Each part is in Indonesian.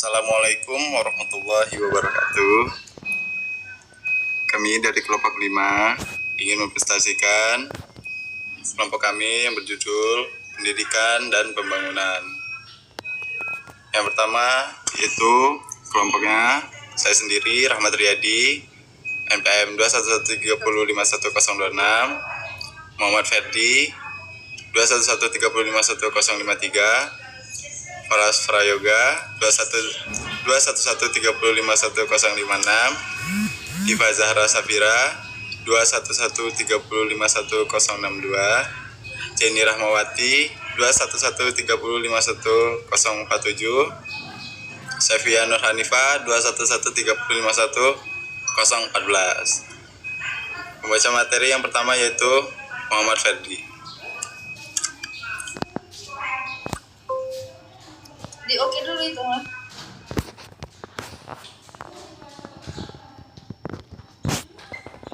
Assalamualaikum warahmatullahi wabarakatuh. Kami dari kelompok 5 ingin mempresentasikan kelompok kami yang berjudul Pendidikan dan Pembangunan. Yang pertama yaitu kelompoknya saya sendiri, Rahmat Riyadi, NPM 211305106, Muhammad Ferdi 211305053, Faras Prayoga 211305156, Diva Zahra Safira 211305062, Jenny Rahmawati 211305047, Sefia Nur Hanifa 211305114. Pembaca materi yang pertama yaitu Muhammad Ferdi. Oke dulu itu mah.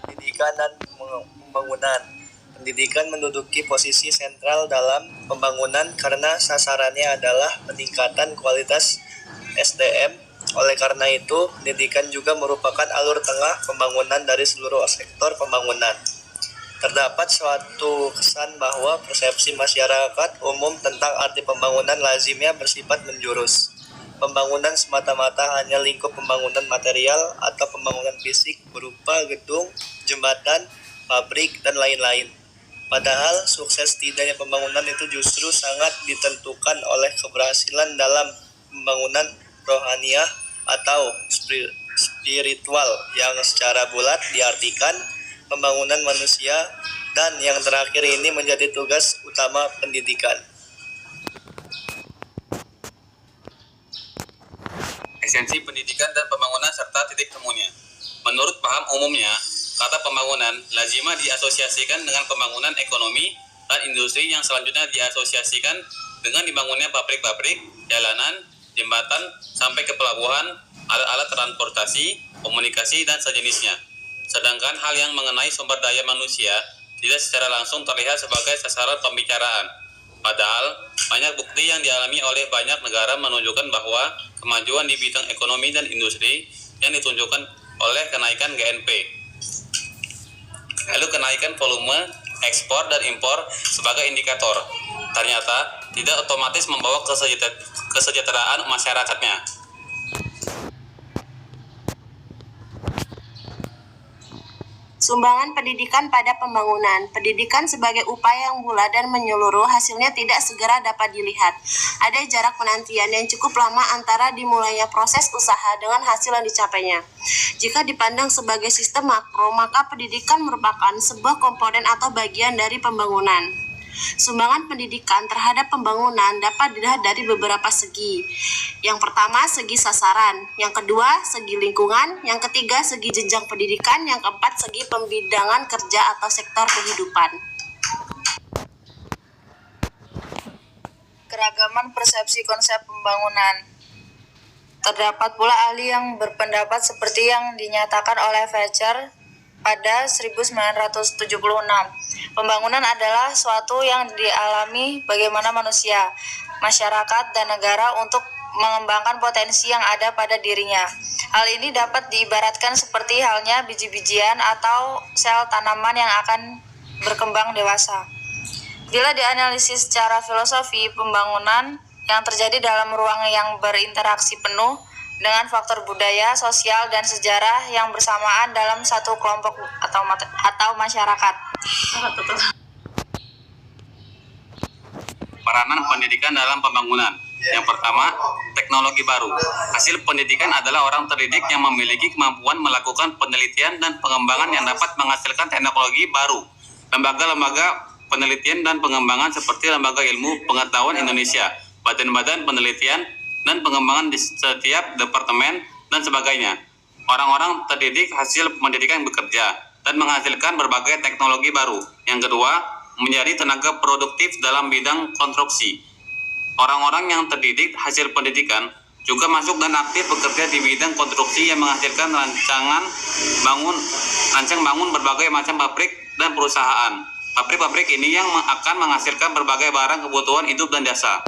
Pendidikan dan pembangunan. Pendidikan menduduki posisi sentral dalam pembangunan karena sasarannya adalah peningkatan kualitas SDM. Oleh karena itu, pendidikan juga merupakan alur tengah pembangunan dari seluruh sektor pembangunan. Terdapat suatu kesan bahwa persepsi masyarakat umum tentang arti pembangunan lazimnya bersifat menjurus. Pembangunan semata-mata hanya lingkup pembangunan material atau pembangunan fisik berupa gedung, jembatan, pabrik, dan lain-lain. Padahal sukses tidaknya pembangunan itu justru sangat ditentukan oleh keberhasilan dalam pembangunan rohaniah atau spiritual yang secara bulat diartikan pembangunan manusia, dan yang terakhir ini menjadi tugas utama pendidikan. Esensi pendidikan dan pembangunan serta titik temunya. Menurut paham umumnya, kata pembangunan lazimah diasosiasikan dengan pembangunan ekonomi dan industri yang selanjutnya diasosiasikan dengan dibangunnya pabrik-pabrik, jalanan, jembatan, sampai ke pelabuhan, alat-alat transportasi, komunikasi, dan sejenisnya. Sedangkan hal yang mengenai sumber daya manusia tidak secara langsung terlihat sebagai sasaran pembicaraan. Padahal, banyak bukti yang dialami oleh banyak negara menunjukkan bahwa kemajuan di bidang ekonomi dan industri yang ditunjukkan oleh kenaikan GNP. Lalu kenaikan volume ekspor dan impor sebagai indikator, ternyata tidak otomatis membawa kesejahteraan masyarakatnya. Sumbangan pendidikan pada pembangunan. Pendidikan sebagai upaya yang bulat dan menyeluruh hasilnya tidak segera dapat dilihat. Ada jarak penantian yang cukup lama antara dimulainya proses usaha dengan hasil yang dicapainya. Jika dipandang sebagai sistem makro, maka pendidikan merupakan sebuah komponen atau bagian dari pembangunan. Sumbangan pendidikan terhadap pembangunan dapat dilihat dari beberapa segi. Yang pertama, segi sasaran. Yang kedua, segi lingkungan. Yang ketiga, segi jenjang pendidikan. Yang keempat, segi pembidangan kerja atau sektor kehidupan. Keragaman persepsi konsep pembangunan. Terdapat pula ahli yang berpendapat seperti yang dinyatakan oleh Fletcher pada 1976. Pembangunan adalah suatu yang dialami bagaimana manusia, masyarakat, dan negara untuk mengembangkan potensi yang ada pada dirinya. Hal ini dapat diibaratkan seperti halnya biji-bijian atau sel tanaman yang akan berkembang dewasa. Bila dianalisis secara filosofi, pembangunan yang terjadi dalam ruang yang berinteraksi penuh dengan faktor budaya, sosial, dan sejarah yang bersamaan dalam satu kelompok atau masyarakat. Peranan pendidikan dalam pembangunan. Yang pertama, teknologi baru. Hasil pendidikan adalah orang terdidik yang memiliki kemampuan melakukan penelitian dan pengembangan yang dapat menghasilkan teknologi baru. Lembaga-lembaga penelitian dan pengembangan seperti Lembaga Ilmu Pengetahuan Indonesia, badan-badan penelitian dan pengembangan di setiap departemen, dan sebagainya. Orang-orang terdidik hasil pendidikan bekerja dan menghasilkan berbagai teknologi baru. Yang kedua, menjadi tenaga produktif dalam bidang konstruksi. Orang-orang yang terdidik hasil pendidikan juga masuk dan aktif bekerja di bidang konstruksi yang menghasilkan rancang bangun berbagai macam pabrik dan perusahaan. Pabrik-pabrik ini yang akan menghasilkan berbagai barang kebutuhan hidup dan jasa.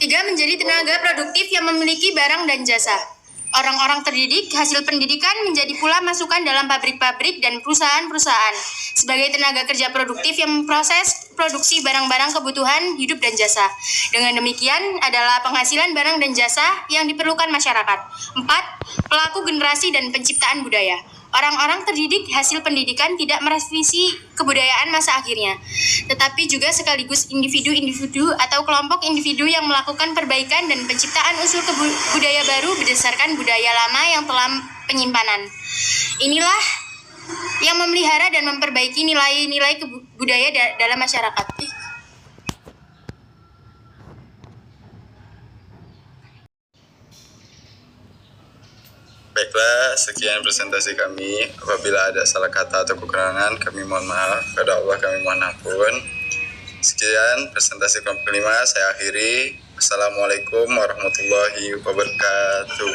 ketiga menjadi tenaga produktif yang memiliki barang dan jasa. Orang-orang terdidik hasil pendidikan menjadi pula masukan dalam pabrik-pabrik dan perusahaan-perusahaan sebagai tenaga kerja produktif yang memproses produksi barang-barang kebutuhan hidup dan jasa. Dengan demikian adalah penghasilan barang dan jasa yang diperlukan masyarakat. 4. Pelaku generasi dan penciptaan budaya. Orang-orang terdidik hasil pendidikan tidak merevisi kebudayaan masa akhirnya, tetapi juga sekaligus individu-individu atau kelompok individu yang melakukan perbaikan dan penciptaan unsur budaya baru berdasarkan budaya lama yang telah penyimpanan. Inilah yang memelihara dan memperbaiki nilai-nilai budaya dalam masyarakat. Baiklah, sekian presentasi kami. Apabila ada salah kata atau kekurangan, kami mohon maaf. Kepada Allah kami mohon ampun. Sekian presentasi kelompok kelima, saya akhiri. Assalamualaikum warahmatullahi wabarakatuh.